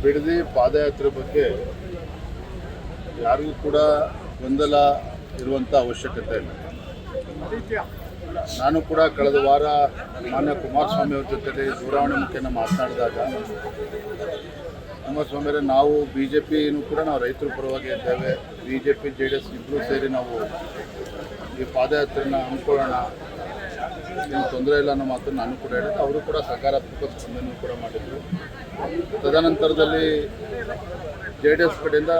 ಬಿಡದಿ ಪಾದಯಾತ್ರೆ ಬಗ್ಗೆ ಯಾರಿಗೂ ಕೂಡ ಗೊಂದಲ ಇರುವಂಥ ಅವಶ್ಯಕತೆ ಇಲ್ಲ. ನಾನು ಕೂಡ ಕಳೆದ ವಾರ ಮಾನ್ಯ ಕುಮಾರಸ್ವಾಮಿ ಅವ್ರ ಜೊತೆಲಿ ದೂರವಾಣಿ ಮುಖೇನ ಮಾತನಾಡಿದಾಗ ಕುಮಾರಸ್ವಾಮಿಯವರೇ, ನಾವು BJPನೂ ಕೂಡ ನಾವು ರೈತರ ಪರವಾಗಿ ಇದ್ದೇವೆ, BJP JDS ಇಬ್ಬರೂ ಸೇರಿ ನಾವು ಈ ಪಾದಯಾತ್ರೆನ ಹಮ್ಮಿಕೊಳ್ಳೋಣ, ಏನು ತೊಂದರೆ ಇಲ್ಲ ಅನ್ನೋ ಮಾತನ್ನು ನಾನು ಕೂಡ ಹೇಳಿದ್ದೆ. ಅವರು ಕೂಡ ಸಕಾರಾತ್ಮಕ ಸ್ಪಂದನೆ ಕೂಡ ಮಾಡಿದರು. ತದನಂತರದಲ್ಲಿ JDS ಕಡೆಯಿಂದ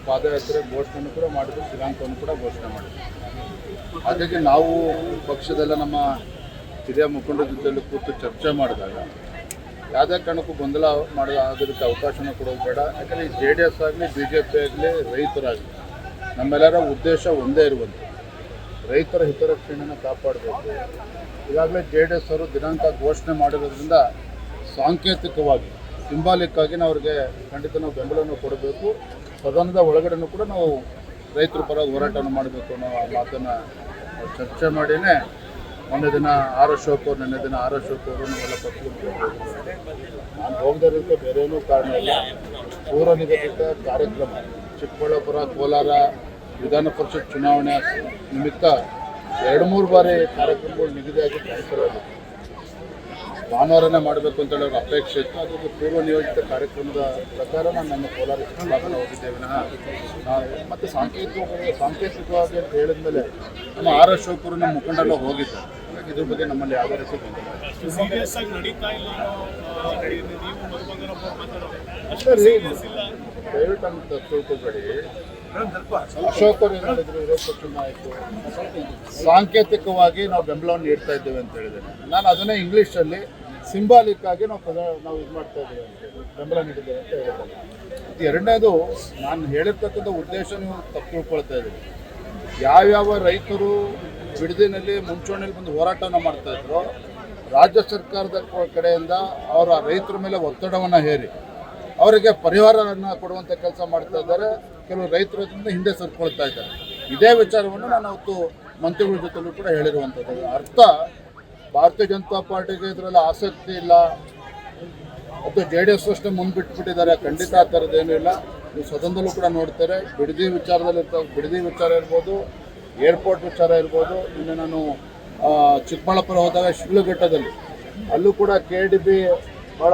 ಪಾದಯಾತ್ರೆ ಘೋಷಣೆಯನ್ನು ಕೂಡ ಮಾಡಿದ್ರು, ದಿನಾಂಕವನ್ನು ಕೂಡ ಘೋಷಣೆ ಮಾಡಿದ್ರು. ಹಾಗಾಗಿ ನಾವು ಪಕ್ಷದೆಲ್ಲ ನಮ್ಮ ಹಿರಿಯ ಮುಖಂಡರ ಜೊತೆಯಲ್ಲಿ ಕೂತು ಚರ್ಚೆ ಮಾಡಿದಾಗ ಯಾವುದೇ ಕಾರಣಕ್ಕೂ ಗೊಂದಲ ಆಗೋದಕ್ಕೆ ಅವಕಾಶನ ಕೊಡೋದು ಬೇಡ. ಯಾಕಂದರೆ ಈ JDS ಆಗಲಿ BJP ಆಗಲಿ ರೈತರಾಗಲಿ ನಮ್ಮೆಲ್ಲರ ಉದ್ದೇಶ ಒಂದೇ ಇರುವಂಥ ರೈತರ ಹಿತರಕ್ಷಣೆಯನ್ನು ಕಾಪಾಡಬೇಕು. ಈಗಾಗಲೇ JDS ಅವರು ದಿನಾಂಕ ಘೋಷಣೆ ಮಾಡಿರೋದ್ರಿಂದ ಸಾಂಕೇತಿಕವಾಗಿ ಸಿಂಬಾಲಿಕ್ ಆಗಿ ನಾವು ಅವ್ರಿಗೆ ಖಂಡಿತ ನಾವು ಬೆಂಬಲವನ್ನು ಕೊಡಬೇಕು. ಸದನದ ಒಳಗಡೆನೂ ಕೂಡ ನಾವು ರೈತರ ಪರ ಹೋರಾಟವನ್ನು ಮಾಡಬೇಕು ಅನ್ನೋ ಮಾತನ್ನು ಚರ್ಚೆ ಮಾಡಿಯೇ ಮೊನ್ನೆ ದಿನ ಆರ್ ಅಶೋಕ್ ಅವರು ನಾವೆಲ್ಲ ಪಕ್ಷಕ್ಕೆ ನಾನು ಹೋಗದೇ ಇರೋದಕ್ಕೆ ಬೇರೆ ಏನೂ ಕಾರಣ ಇಲ್ಲ. ಪೂರ್ವ ನಿಗದಿತ ಕಾರ್ಯಕ್ರಮ ಚಿಕ್ಕಬಳ್ಳಾಪುರ, ಕೋಲಾರ ವಿಧಾನ ಪರಿಷತ್ ಚುನಾವಣೆ ನಿಮಿತ್ತ 2-3 ಬಾರಿ ಕಾರ್ಯಕ್ರಮಗಳು ನಿಗದಿಯಾಗಿ ಕ್ಯಾನ್ಸಲ್ ಆಗಿದೆ. ಭಾನುವಾರನೇ ಮಾಡಬೇಕು ಅಂತೇಳಿ ಅವ್ರ ಅಪೇಕ್ಷೆ ಇತ್ತು. ಅದಕ್ಕೆ ಪೂರ್ವ ನಿಯೋಜಿತ ಕಾರ್ಯಕ್ರಮದ ಪ್ರಕಾರ ನಾನು ನಮ್ಮ ಕೋಲಾರ ಚಿಕ್ಕಬಳ್ಳಾಪುರ ಹೋಗಿದ್ದೇವೆ ವಿನಃ ನಾವು ಮತ್ತೆ ಸಾಂಕೇತಿಕವಾಗಿ ಅಂತ ಹೇಳಿದ ಮೇಲೆ ನಮ್ಮ ಆರ್ ಅಶೋಕ್ ಅವರು ನಮ್ಮ ಮುಖಂಡರೆಲ್ಲ ಹೋಗಿದ್ದಾರೆ. ಹಾಗಾಗಿ ಇದ್ರ ಬಗ್ಗೆ ನಮ್ಮಲ್ಲಿ ಯಾವುದೇ ರೀತಿ ದಯವಿಟ್ಟು ಅಂತ ತಿಳ್ಕೊಬೇಡಿ. ಅಶೋಕ್ ಅವರು ಏನು ಹೇಳಿದ್ರು, ವಿರೋಧ ಪಕ್ಷದ ನಾಯಕರು ಸಾಂಕೇತಿಕವಾಗಿ ನಾವು ಬೆಂಬಲವನ್ನು ನೀಡ್ತಾ ಇದ್ದೇವೆ ಅಂತ ಹೇಳಿದ್ದೇನೆ. ನಾನು ಅದನ್ನೇ ಇಂಗ್ಲೀಷಲ್ಲಿ ಸಿಂಬಾಲಿಕ್ ಆಗಿ ನಾವು ಇದು ಮಾಡ್ತಾ ಇದ್ದೇವೆ ಅಂತೇಳಿ ಬೆಂಬಲ ನೀಡಿದ್ದೇವೆ ಅಂತ ಹೇಳಿದ್ದೇನೆ. ಎರಡನೇದು, ನಾನು ಹೇಳಿರ್ತಕ್ಕಂಥ ಉದ್ದೇಶ ನೀವು ತಪ್ಪು ತಿಳ್ಕೊಳ್ತಾ ಇದ್ದೀವಿ. ಯಾವ್ಯಾವ ರೈತರು ಬಿಡದಿನಲ್ಲಿ ಮುಂಚೂಣಿಯಲ್ಲಿ ಬಂದು ಹೋರಾಟವನ್ನು ಮಾಡ್ತಾಯಿದ್ರು, ರಾಜ್ಯ ಸರ್ಕಾರದ ಕಡೆಯಿಂದ ಅವರ ರೈತರ ಮೇಲೆ ಒತ್ತಡವನ್ನು ಹೇರಿ ಅವರಿಗೆ ಪರಿಹಾರವನ್ನು ಕೊಡುವಂಥ ಕೆಲಸ ಮಾಡ್ತಾ ಇದ್ದಾರೆ. ಕೆಲವು ರೈತರಿಂದ ಹಿಂದೆ ಸರ್ಕೊಳ್ತಾ ಇದ್ದಾರೆ. ಇದೇ ವಿಚಾರವನ್ನು ನಾನು ಅವತ್ತು ಮಂತ್ರಿಗಳ ಜೊತೆಲೂ ಕೂಡ ಹೇಳಿರುವಂಥದ್ದು. ಅರ್ಥ ಭಾರತೀಯ ಜನತಾ ಪಾರ್ಟಿಗೆ ಇದರಲ್ಲಿ ಆಸಕ್ತಿ ಇಲ್ಲ ಮತ್ತು JDS ಅಷ್ಟೇ ಮುಂದ್ಬಿಟ್ಬಿಟ್ಟಿದ್ದಾರೆ. ಖಂಡಿತ ಆ ಥರದ್ದೇನೂ ಇಲ್ಲ. ನೀವು ಸದನದಲ್ಲೂ ಕೂಡ ನೋಡ್ತಾರೆ. ಬಿಡದಿ ವಿಚಾರ ಇರ್ಬೋದು, ಏರ್ಪೋರ್ಟ್ ವಿಚಾರ ಇರ್ಬೋದು. ಇನ್ನು ನಾನು ಚಿಕ್ಕಬಳ್ಳಾಪುರ ಹೋದಾಗ ಶಿಡ್ಲಘಟ್ಟದಲ್ಲಿ ಅಲ್ಲೂ ಕೂಡ KDB ಭಾಳ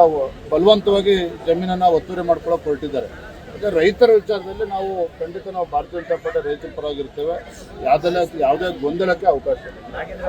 ಬಲವಂತವಾಗಿ ಜಮೀನನ್ನು ಒತ್ತುವರಿ ಮಾಡ್ಕೊಳ್ಳೋಕೆ ಹೊರಟಿದ್ದಾರೆ. ಅದೇ ರೈತರ ವಿಚಾರದಲ್ಲಿ ನಾವು ಖಂಡಿತ ಭಾರತೀಯ ಜನತಾ ಪಾರ್ಟಿ ರೈತರ ಪರವಾಗಿರ್ತೇವೆ. ಯಾವುದೇ ಗೊಂದಲಕ್ಕೆ ಅವಕಾಶ ಇಲ್ಲ.